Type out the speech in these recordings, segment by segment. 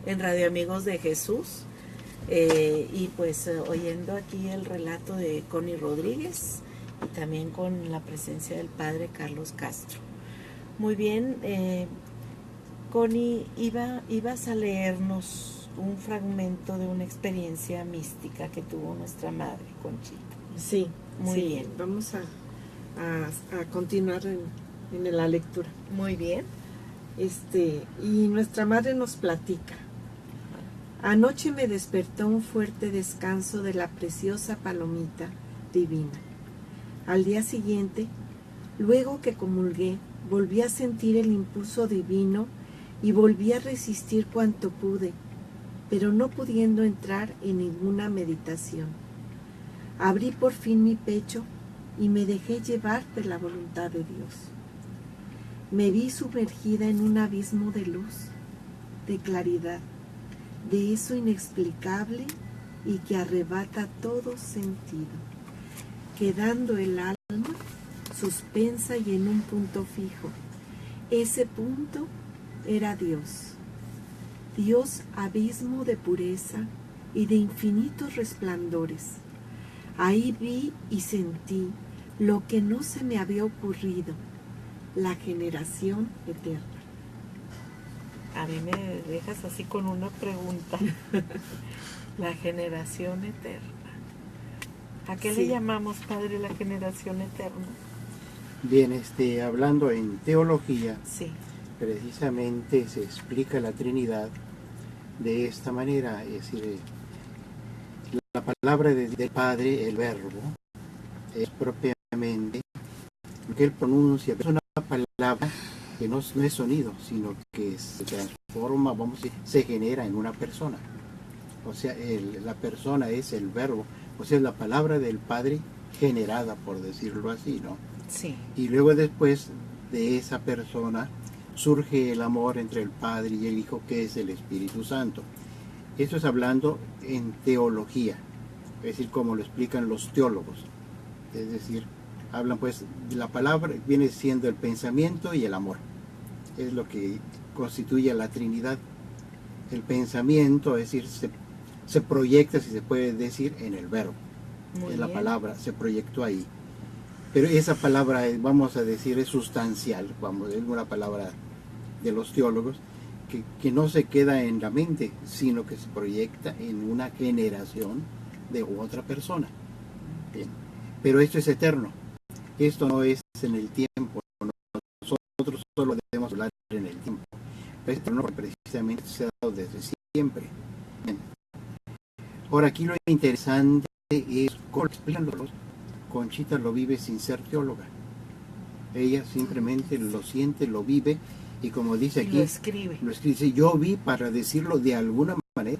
en Radio Amigos de Jesús. Y pues oyendo aquí el relato de Connie Rodríguez y también con la presencia del padre Carlos Castro. Muy bien, Connie, ibas a leernos un fragmento de una experiencia mística que tuvo nuestra madre, Conchita. Sí, muy bien. Vamos a continuar en la lectura. Muy bien. Y nuestra madre nos platica. Anoche me despertó un fuerte descanso de la preciosa palomita divina. Al día siguiente, luego que comulgué, volví a sentir el impulso divino y volví a resistir cuanto pude, pero no pudiendo entrar en ninguna meditación. Abrí por fin mi pecho y me dejé llevar de la voluntad de Dios. Me vi sumergida en un abismo de luz, de claridad, de eso inexplicable y que arrebata todo sentido, quedando el alma suspensa y en un punto fijo. Ese punto era Dios. Dios, abismo de pureza y de infinitos resplandores. Ahí vi y sentí lo que no se me había ocurrido, la generación eterna. A mí me dejas así con una pregunta. La generación eterna. ¿A qué le llamamos, padre, la generación eterna? Bien, hablando en teología, sí, precisamente se explica la Trinidad de esta manera, es decir, la palabra del Padre, el Verbo, es propiamente lo que Él pronuncia, es una palabra que no es sonido, sino que se transforma, vamos a decir, se genera en una persona. O sea, la persona es el Verbo, o sea, es la palabra del Padre generada, por decirlo así, ¿no? Sí. Y luego después de esa persona surge el amor entre el Padre y el Hijo, que es el Espíritu Santo. Esto es hablando en teología, es decir, como lo explican los teólogos. Es decir, hablan pues, la palabra viene siendo el pensamiento y el amor. Es lo que constituye a la Trinidad. El pensamiento, es decir, se proyecta, si se puede decir, en el verbo. Muy es la bien. palabra, se proyectó ahí. Pero esa palabra, vamos a decir, es sustancial, es una palabra de los teólogos, que no se queda en la mente, sino que se proyecta en una generación de otra persona. Bien. Pero esto es eterno, esto no es en el tiempo, nosotros solo debemos hablar en el tiempo. Esto no precisamente se ha dado desde siempre. Bien. Ahora aquí lo interesante es cómo explican los Conchita lo vive sin ser teóloga. Ella simplemente lo siente, lo vive y como dice aquí, lo escribe. Yo vi para decirlo de alguna manera,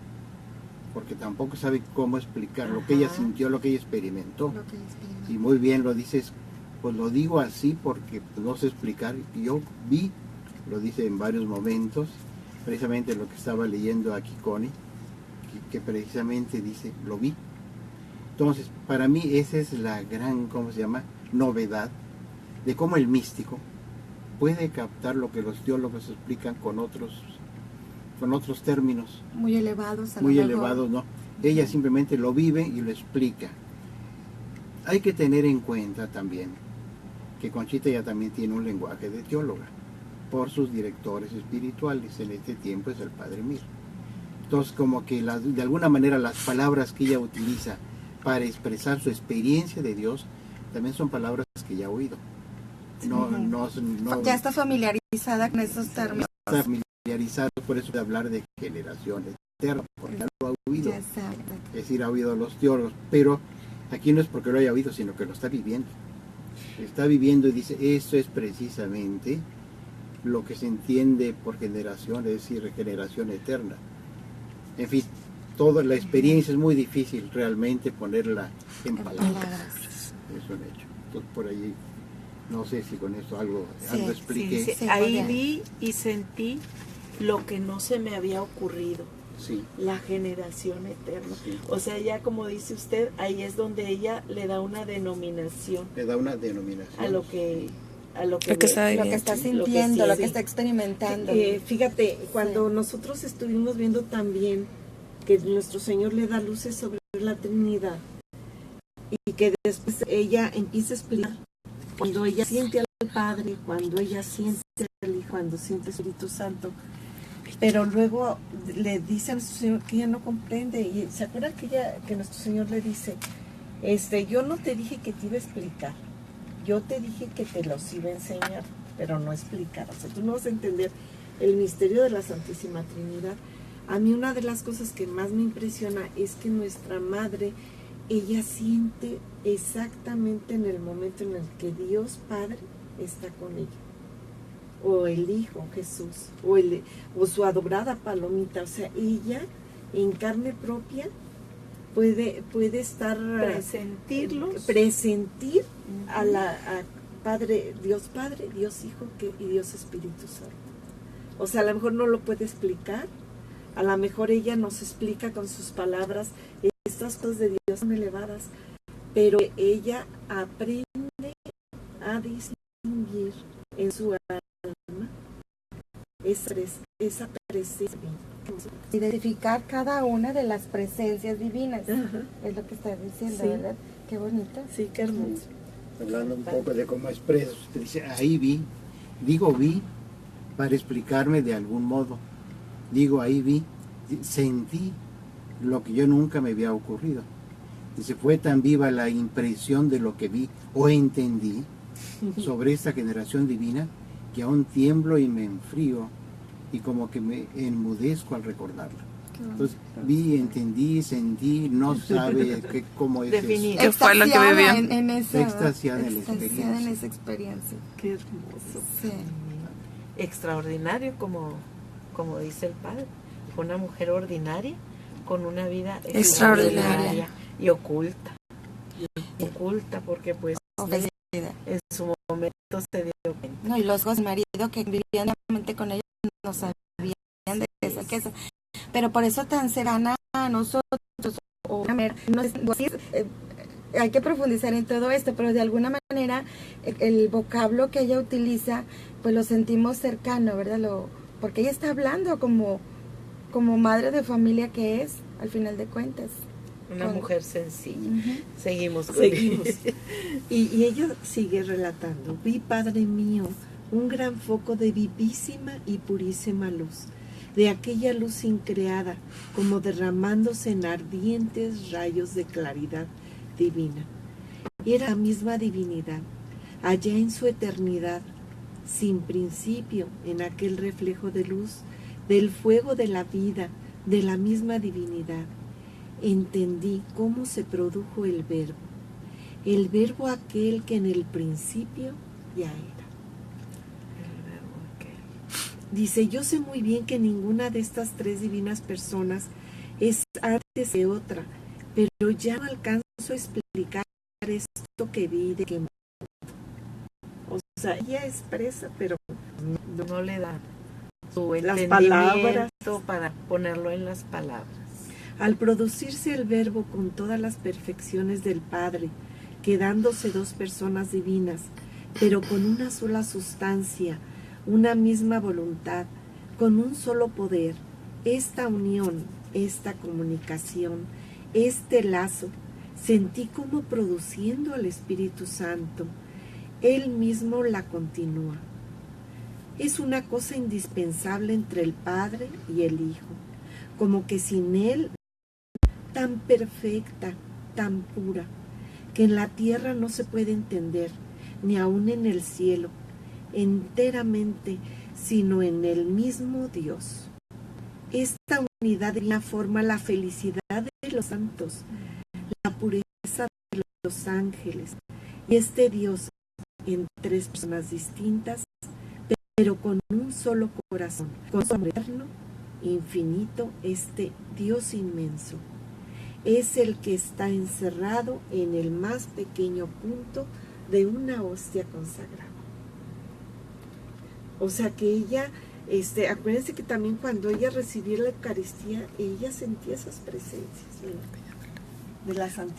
porque tampoco sabe cómo explicar lo que ella sintió, lo que ella experimentó. Y muy bien lo dices, pues lo digo así porque no sé explicar. Yo vi, lo dice en varios momentos, precisamente lo que estaba leyendo aquí Connie, que precisamente dice, lo vi. Entonces, para mí esa es la gran, ¿cómo se llama?, novedad de cómo el místico puede captar lo que los teólogos explican con otros términos. Muy elevados. Muy elevados, ¿no? Ella simplemente lo vive y lo explica. Hay que tener en cuenta también que Conchita ya también tiene un lenguaje de teóloga por sus directores espirituales. En este tiempo es el Padre Mir. Entonces, como que de alguna manera las palabras que ella utiliza para expresar su experiencia de Dios también son palabras que ya ha oído. Ya está familiarizada con esos términos. Está familiarizada, por eso de hablar de generación eterna, porque ya lo ha oído. Es decir, ha oído a los teólogos, pero aquí no es porque lo haya oído, sino que lo está viviendo. Está viviendo y dice, esto es precisamente lo que se entiende por generación, es decir, regeneración eterna. En fin, toda la experiencia es muy difícil realmente ponerla en palabras. Es un hecho. Entonces, por ahí, no sé si con esto algo expliqué. Sí. Ahí vi y sentí lo que no se me había ocurrido. Sí. La generación eterna. Sí. O sea, ya como dice usted, ahí es donde ella le da una denominación. Le da una denominación. a lo que, Lo que está ve, viviendo. Lo que está lo que sintiendo, lo que siente. está experimentando. Fíjate, cuando nosotros estuvimos viendo también que nuestro Señor le da luces sobre la Trinidad y que después ella empieza a explicar cuando ella siente al Padre, cuando ella siente al Hijo, cuando siente al Espíritu Santo, pero luego le dice a nuestro Señor que ella no comprende. Y se acuerdan que nuestro Señor le dice, yo no te dije que te iba a explicar, yo te dije que te los iba a enseñar, pero no explicar. O sea, tú no vas a entender el misterio de la Santísima Trinidad. A mí una de las cosas que más me impresiona es que nuestra Madre, ella siente exactamente en el momento en el que Dios Padre está con ella, o el Hijo Jesús, o su adorada Palomita. O sea, ella en carne propia puede estar presentir a Padre, Dios Hijo y Dios Espíritu Santo. O sea, a lo mejor no lo puede explicar, a lo mejor ella nos explica con sus palabras, estas cosas de Dios son elevadas, pero ella aprende a distinguir en su alma esa presencia. Identificar cada una de las presencias divinas. Ajá. Es lo que estás diciendo, Sí. ¿verdad? Qué bonito. Sí, qué hermoso. Hablando un poco de cómo expresa, usted dice, ahí vi para explicarme de algún modo. Digo, ahí vi, sentí lo que yo nunca me había ocurrido. Dice, fue tan viva la impresión de lo que vi o entendí sobre esta generación divina que aún tiemblo y me enfrío y como que me enmudezco al recordarla. Entonces, vi, entendí, sentí, no sabe cómo es Definir. eso. ¿Qué fue lo que vivió? En esa, Extasiada en la extasiada en esa experiencia. Qué hermoso. Sí. Extraordinario, como dice el padre. Fue una mujer ordinaria con una vida Extraordinaria. y oculta. Oculta porque pues Ofrecida. en su momento se dio cuenta. No, y los hijos del marido que vivían diariamente con ella no sabían de esa queso. Pero por eso tan cercana a nosotros, o no es, hay que profundizar en todo esto, pero de alguna manera el vocablo que ella utiliza, pues lo sentimos cercano, ¿verdad? Porque ella está hablando como madre de familia que es, al final de cuentas. Una mujer sencilla. Ujú. Seguimos. Y ella sigue relatando, vi, Padre mío, un gran foco de vivísima y purísima luz, de aquella luz increada, como derramándose en ardientes rayos de claridad divina. Era la misma divinidad, allá en su eternidad, sin principio, en aquel reflejo de luz, del fuego de la vida, de la misma divinidad. Entendí cómo se produjo el verbo aquel que en el principio ya era. Dice, yo sé muy bien que ninguna de estas tres divinas personas es antes de otra, pero ya no alcanzo a explicar esto que vi de que... O sea, ella expresa, pero No le da su Las entendimiento para ponerlo en las palabras. al producirse el verbo con todas las perfecciones del Padre, quedándose dos personas divinas, pero con una sola sustancia, una misma voluntad, con un solo poder, esta unión, esta comunicación, este lazo, sentí como produciendo al Espíritu Santo, Él mismo la continúa. Es una cosa indispensable entre el Padre y el Hijo, como que sin Él, tan perfecta, tan pura, que en la tierra no se puede entender, ni aun en el cielo, enteramente, sino en el mismo Dios. Esta unidad divina forma la felicidad de los santos, la pureza de los ángeles, y este Dios en tres personas distintas, pero con un solo corazón, con su amor eterno, infinito, este Dios inmenso. Es el que está encerrado en el más pequeño punto de una hostia consagrada. O sea que ella, acuérdense que también cuando ella recibía la Eucaristía, ella sentía esas presencias, ¿verdad? De la Santísima